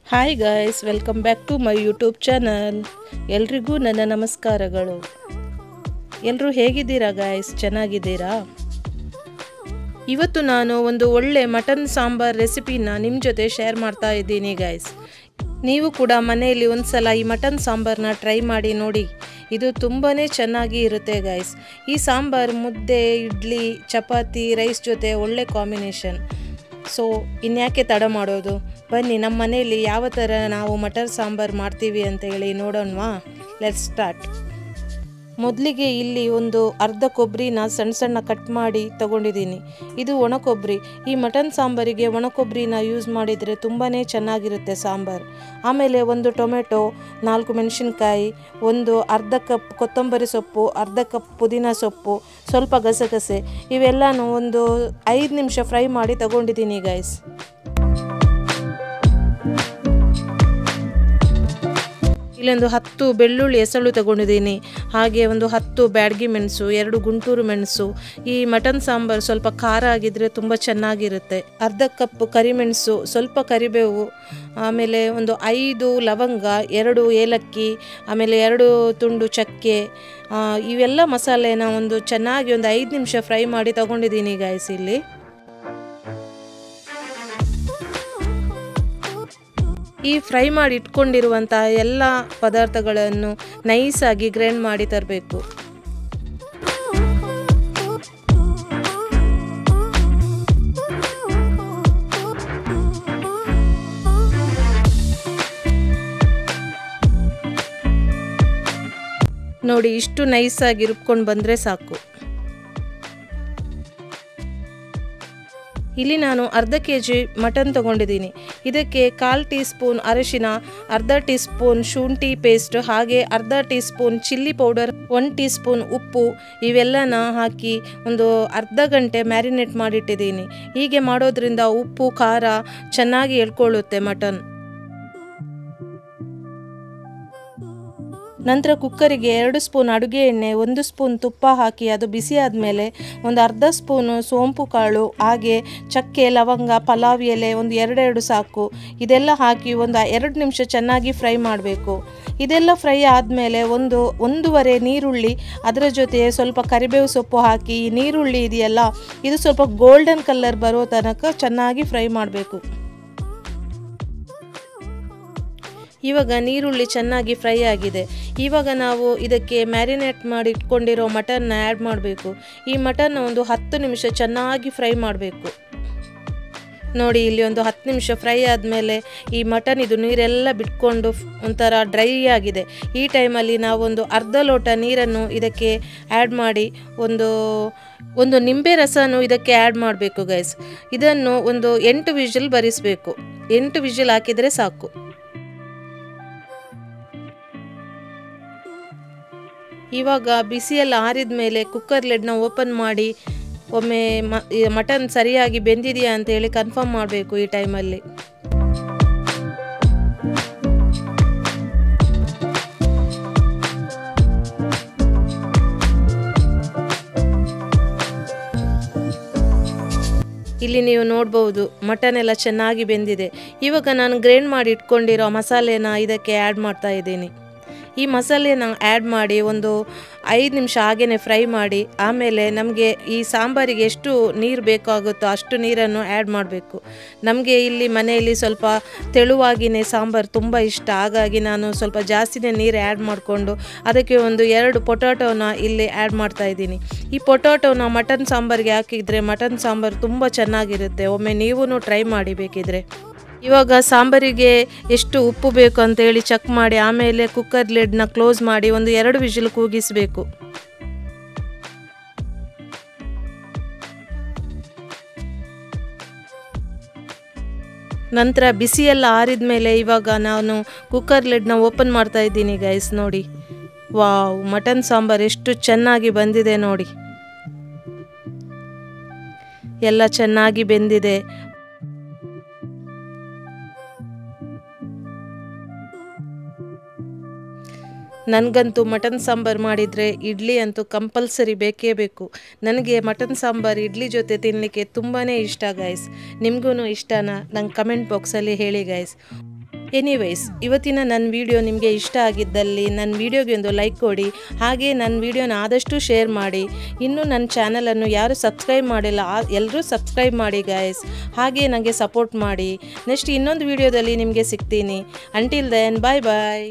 Hi guys, welcome back to my YouTube channel. ಎಲ್ರಿಗೂ ನನ್ನ ನಮಸ್ಕಾರಗಳು. ಎಲ್ಲರೂ ಹೇಗಿದ್ದೀರಾ ಗಾಯ್ಸ್? ಚೆನ್ನಾಗಿದ್ದೀರಾ? ಇವತ್ತು ನಾನು ಒಂದು ಒಳ್ಳೆ ಮಟನ್ ಸಾಂಬಾರ್ ರೆಸಿಪಿನ ನಿಮ್ಮ ಜೊತೆ ಶೇರ್ ಮಾಡ್ತಾ ಇದ್ದೀನಿ ಗಾಯ್ಸ್. ನೀವು ಕೂಡ ಮನೆಯಲ್ಲಿ ಒಂದು ಸಲ ಈ ಮಟನ್ ಸಾಂಬಾರನ್ನ ಟ್ರೈ ಮಾಡಿ ನೋಡಿ. ಇದು ತುಂಬಾ ಚೆನ್ನಾಗಿ ಇರುತ್ತೆ ಗಾಯ್ಸ್. ಈ ಸಾಂಬಾರ್ ಮುದ್ದೆ, ಇಡ್ಲಿ, ಚಪಾತಿ, ರೈಸ್ ಜೊತೆ ಒಳ್ಳೆ ಕಾಂಬಿನೇಷನ್. ಸೊ ಇನ್ಯಾಕೆ ತಡ ಮಾಡೋದು, ಬನ್ನಿ ನಮ್ಮ ಮನೆಯಲ್ಲಿ ಯಾವ ಥರ ನಾವು ಮಟನ್ ಸಾಂಬಾರು ಮಾಡ್ತೀವಿ ಅಂತ ಹೇಳಿ ನೋಡೋಣವಾ? Let's start. ಮೊದಲಿಗೆ ಇಲ್ಲಿ ಒಂದು ಅರ್ಧ ಕೊಬ್ಬರಿನ ಸಣ್ಣ ಸಣ್ಣ ಕಟ್ ಮಾಡಿ ತಗೊಂಡಿದ್ದೀನಿ. ಇದು ಒಣ ಕೊಬ್ಬರಿ. ಈ ಮಟನ್ ಸಾಂಬಾರಿಗೆ ಒಣ ಕೊಬ್ಬರಿನ ಯೂಸ್ ಮಾಡಿದರೆ ತುಂಬಾ ಚೆನ್ನಾಗಿರುತ್ತೆ ಸಾಂಬಾರು. ಆಮೇಲೆ ಒಂದು ಟೊಮೆಟೊ, 4 ಮೆಣಸಿನ್ಕಾಯಿ, ಒಂದು ಅರ್ಧ ಕಪ್ ಕೊತ್ತಂಬರಿ ಸೊಪ್ಪು, ಅರ್ಧ ಕಪ್ ಪುದೀನ ಸೊಪ್ಪು, ಸ್ವಲ್ಪ ಗಸಗಸೆ, ಇವೆಲ್ಲನೂ ಒಂದು 5 ನಿಮಿಷ ಫ್ರೈ ಮಾಡಿ ತಗೊಂಡಿದ್ದೀನಿ ಗೈಸ್. ಇಲ್ಲೊಂದು 10 ಬೆಳ್ಳುಳ್ಳಿ ಎಸಳು ತಗೊಂಡಿದ್ದೀನಿ. ಹಾಗೆ ಒಂದು 10 ಬ್ಯಾಡಗಿ ಮೆಣಸು, 2 ಗುಂಟೂರು ಮೆಣಸು. ಈ ಮಟನ್ ಸಾಂಬಾರು ಸ್ವಲ್ಪ ಖಾರ ಆಗಿದ್ರೆ ತುಂಬ ಚೆನ್ನಾಗಿರುತ್ತೆ. ಅರ್ಧ ಕಪ್ ಕರಿಮೆಣಸು, ಸ್ವಲ್ಪ ಕರಿಬೇವು, ಆಮೇಲೆ ಒಂದು 5 ಲವಂಗ, 2 ಏಲಕ್ಕಿ, ಆಮೇಲೆ 2 ತುಂಡು ಚಕ್ಕೆ. ಇವೆಲ್ಲ ಮಸಾಲೆನ ಒಂದು ಚೆನ್ನಾಗಿ ಒಂದು 5 ನಿಮಿಷ ಫ್ರೈ ಮಾಡಿ ತಗೊಂಡಿದ್ದೀನಿ ಗಾಯ್ಸ್. ಇಲ್ಲಿ ಈ ಫ್ರೈ ಮಾಡಿ ಇಟ್ಕೊಂಡಿರುವಂಥ ಎಲ್ಲ ಪದಾರ್ಥಗಳನ್ನು ನೈಸಾಗಿ ಗ್ರೈಂಡ್ ಮಾಡಿ ತರಬೇಕು. ನೋಡಿ, ಇಷ್ಟು ನೈಸಾಗಿ ರುಬ್ಕೊಂಡು ಬಂದರೆ ಸಾಕು. ಇಲ್ಲಿ ನಾನು ಅರ್ಧ kg ಮಟನ್ ತೊಗೊಂಡಿದ್ದೀನಿ. ಇದಕ್ಕೆ 1/4 ಟೀ ಸ್ಪೂನ್ ಅರಿಶಿನ, ಅರ್ಧ ಟೀ ಸ್ಪೂನ್ ಶುಂಠಿ ಪೇಸ್ಟ್, ಹಾಗೆ ಅರ್ಧ tea spoon chilli powder, 1 tea spoon ಉಪ್ಪು, ಇವೆಲ್ಲನ ಹಾಕಿ ಒಂದು ಅರ್ಧ ಗಂಟೆ ಮ್ಯಾರಿನೇಟ್ ಮಾಡಿಟ್ಟಿದ್ದೀನಿ. ಹೀಗೆ ಮಾಡೋದ್ರಿಂದ ಉಪ್ಪು ಖಾರ ಚೆನ್ನಾಗಿ ಎಳ್ಕೊಳ್ಳುತ್ತೆ ಮಟನ್. ನಂತರ ಕುಕ್ಕರಿಗೆ 2 ಸ್ಪೂನ್ ಅಡುಗೆ ಎಣ್ಣೆ, 1 ಸ್ಪೂನ್ ತುಪ್ಪ ಹಾಕಿ ಅದು ಬಿಸಿ ಆದಮೇಲೆ ಒಂದು ಅರ್ಧ ಸ್ಪೂನು ಸೋಂಪು ಕಾಳು, ಹಾಗೆ ಚಕ್ಕೆ, ಲವಂಗ, ಪಲಾವ್ ಎಲೆ ಒಂದು 2 ಸಾಕು. ಇದೆಲ್ಲ ಹಾಕಿ ಒಂದು 2 ನಿಮಿಷ ಚೆನ್ನಾಗಿ ಫ್ರೈ ಮಾಡಬೇಕು. ಇದೆಲ್ಲ ಫ್ರೈ ಆದಮೇಲೆ ಒಂದೂವರೆ ನೀರುಳ್ಳಿ, ಅದರ ಜೊತೆ ಸ್ವಲ್ಪ ಕರಿಬೇವು ಸೊಪ್ಪು ಹಾಕಿ, ಈ ನೀರುಳ್ಳಿ ಇದೆಯಲ್ಲ ಇದು ಸ್ವಲ್ಪ ಗೋಲ್ಡನ್ ಕಲರ್ ಬರೋ ತನಕ ಚೆನ್ನಾಗಿ ಫ್ರೈ ಮಾಡಬೇಕು. ಇವಾಗ ನೀರುಳ್ಳಿ ಚೆನ್ನಾಗಿ ಫ್ರೈ ಆಗಿದೆ. ಇವಾಗ ನಾವು ಇದಕ್ಕೆ ಮ್ಯಾರಿನೇಟ್ ಮಾಡಿ ಇಟ್ಕೊಂಡಿರೋ ಮಟನ್ನ ಆ್ಯಡ್ ಮಾಡಬೇಕು. ಈ ಮಟನ್ನ ಒಂದು 10 ನಿಮಿಷ ಚೆನ್ನಾಗಿ ಫ್ರೈ ಮಾಡಬೇಕು. ನೋಡಿ, ಇಲ್ಲಿ ಒಂದು 10 ನಿಮಿಷ ಫ್ರೈ ಆದಮೇಲೆ ಈ ಮಟನ್ ಇದು ನೀರೆಲ್ಲ ಬಿಟ್ಕೊಂಡು ಒಂಥರ ಡ್ರೈ ಆಗಿದೆ. ಈ ಟೈಮಲ್ಲಿ ನಾವೊಂದು ಅರ್ಧ ಲೋಟ ನೀರನ್ನು ಇದಕ್ಕೆ ಆ್ಯಡ್ ಮಾಡಿ ಒಂದು ನಿಂಬೆ ರಸನೂ ಇದಕ್ಕೆ ಆ್ಯಡ್ ಮಾಡಬೇಕು ಗೈಸ್. ಇದನ್ನು ಒಂದು 8 ವಿಜಿಲ್ ಬರಿಸಬೇಕು. 8 ವಿಜಿಲ್ ಹಾಕಿದರೆ ಸಾಕು. ಇವಾಗ ಬಿಸಿಯೆಲ್ಲ ಆರಿದ ಮೇಲೆ ಕುಕ್ಕರ್ ಲಿಡ್ನ ಓಪನ್ ಮಾಡಿ ಒಮ್ಮೆ ಮಟನ್ ಸರಿಯಾಗಿ ಬೆಂದಿದೆಯಾ ಅಂತೇಳಿ ಕನ್ಫರ್ಮ್ ಮಾಡಬೇಕು. ಈ ಟೈಮಲ್ಲಿ ಇಲ್ಲಿ ನೀವು ನೋಡ್ಬೋದು ಮಟನ್ ಎಲ್ಲ ಚೆನ್ನಾಗಿ ಬೆಂದಿದೆ. ಇವಾಗ ನಾನು ಗ್ರೈಂಡ್ ಮಾಡಿ ಇಟ್ಕೊಂಡಿರೋ ಮಸಾಲೆನ ಇದಕ್ಕೆ ಆ್ಯಡ್ ಮಾಡ್ತಾ ಇದ್ದೀನಿ. ಈ ಮಸಾಲೆನ ಆ್ಯಡ್ ಮಾಡಿ ಒಂದು 5 ನಿಮಿಷ ಹಾಗೇ ಫ್ರೈ ಮಾಡಿ, ಆಮೇಲೆ ನಮಗೆ ಈ ಸಾಂಬಾರಿಗೆ ಎಷ್ಟು ನೀರು ಬೇಕಾಗುತ್ತೋ ಅಷ್ಟು ನೀರನ್ನು ಆ್ಯಡ್ ಮಾಡಬೇಕು. ನಮಗೆ ಇಲ್ಲಿ ಮನೆಯಲ್ಲಿ ಸ್ವಲ್ಪ ತೆಳುವಾಗಿಯೇ ಸಾಂಬಾರು ತುಂಬ ಇಷ್ಟ. ಹಾಗಾಗಿ ನಾನು ಸ್ವಲ್ಪ ಜಾಸ್ತಿನೇ ನೀರು ಆ್ಯಡ್ ಮಾಡಿಕೊಂಡು ಅದಕ್ಕೆ ಒಂದು 2 ಪೊಟ್ಯಾಟೋನ ಇಲ್ಲಿ ಆ್ಯಡ್ ಮಾಡ್ತಾ ಇದ್ದೀನಿ. ಈ ಪೊಟ್ಯಾಟೋನ ಮಟನ್ ಸಾಂಬಾರಿಗೆ ಹಾಕಿದರೆ ಮಟನ್ ಸಾಂಬಾರು ತುಂಬ ಚೆನ್ನಾಗಿರುತ್ತೆ. ಒಮ್ಮೆ ನೀವೂ ಟ್ರೈ ಮಾಡಿ ಬೇಕಿದ್ರೆ. ಇವಾಗ ಸಾಂಬಾರಿಗೆ ಎಷ್ಟು ಉಪ್ಪು ಬೇಕು ಅಂತೇಳಿ ಚೆಕ್ ಮಾಡಿ ಆಮೇಲೆ ಕುಕ್ಕರ್ ಲಿಡ್ನ ಕ್ಲೋಸ್ ಮಾಡಿ ಒಂದು 2 ವಿಜಿಲ್ ಕೂಗಿಸಬೇಕು. ನಂತರ ಬಿಸಿಯೆಲ್ಲ ಆರಿದ ಮೇಲೆ ಇವಾಗ ನಾನು ಕುಕ್ಕರ್ ಲಿಡ್ನ ಓಪನ್ ಮಾಡ್ತಾ ಇದ್ದೀನಿ ಗೈಸ್. ನೋಡಿ, ವಾವ್, ಮಟನ್ ಸಾಂಬಾರು ಎಷ್ಟು ಚೆನ್ನಾಗಿ ಬಂದಿದೆ ನೋಡಿ. ಎಲ್ಲ ಚೆನ್ನಾಗಿ ಬೆಂದಿದೆ. ನನಗಂತೂ ಮಟನ್ ಸಾಂಬಾರು ಮಾಡಿದರೆ ಇಡ್ಲಿ ಅಂತೂ ಕಂಪಲ್ಸರಿ ಬೇಕೇ ಬೇಕು. ನನಗೆ ಮಟನ್ ಸಾಂಬಾರು ಇಡ್ಲಿ ಜೊತೆ ತಿನ್ನಲಿಕ್ಕೆ ತುಂಬಾ ಇಷ್ಟ ಗೈಸ್. ನಿಮಗೂ ಇಷ್ಟನಾ? ನಂಗೆ ಕಮೆಂಟ್ ಬಾಕ್ಸಲ್ಲಿ ಹೇಳಿ ಗೈಸ್. ಎನಿವೇಸ್, ಇವತ್ತಿನ ನನ್ನ ವಿಡಿಯೋ ನಿಮಗೆ ಇಷ್ಟ ಆಗಿದ್ದಲ್ಲಿ ನನ್ನ ವಿಡಿಯೋಗೆ ಒಂದು ಲೈಕ್ ಕೊಡಿ. ಹಾಗೆ ನನ್ನ ವಿಡಿಯೋನ ಆದಷ್ಟು ಶೇರ್ ಮಾಡಿ. ಇನ್ನೂ ನನ್ನ ಚಾನಲನ್ನು ಯಾರು ಸಬ್ಸ್ಕ್ರೈಬ್ ಮಾಡಿಲ್ಲ ಎಲ್ಲರೂ ಸಬ್ಸ್ಕ್ರೈಬ್ ಮಾಡಿ ಗೈಸ್. ಹಾಗೆ ನನಗೆ ಸಪೋರ್ಟ್ ಮಾಡಿ. ನೆಕ್ಸ್ಟ್ ಇನ್ನೊಂದು ವಿಡಿಯೋದಲ್ಲಿ ನಿಮಗೆ ಸಿಗ್ತೀನಿ. ಅಂಟಿಲ್ ದೆನ್ ಬಾಯ್ ಬಾಯ್.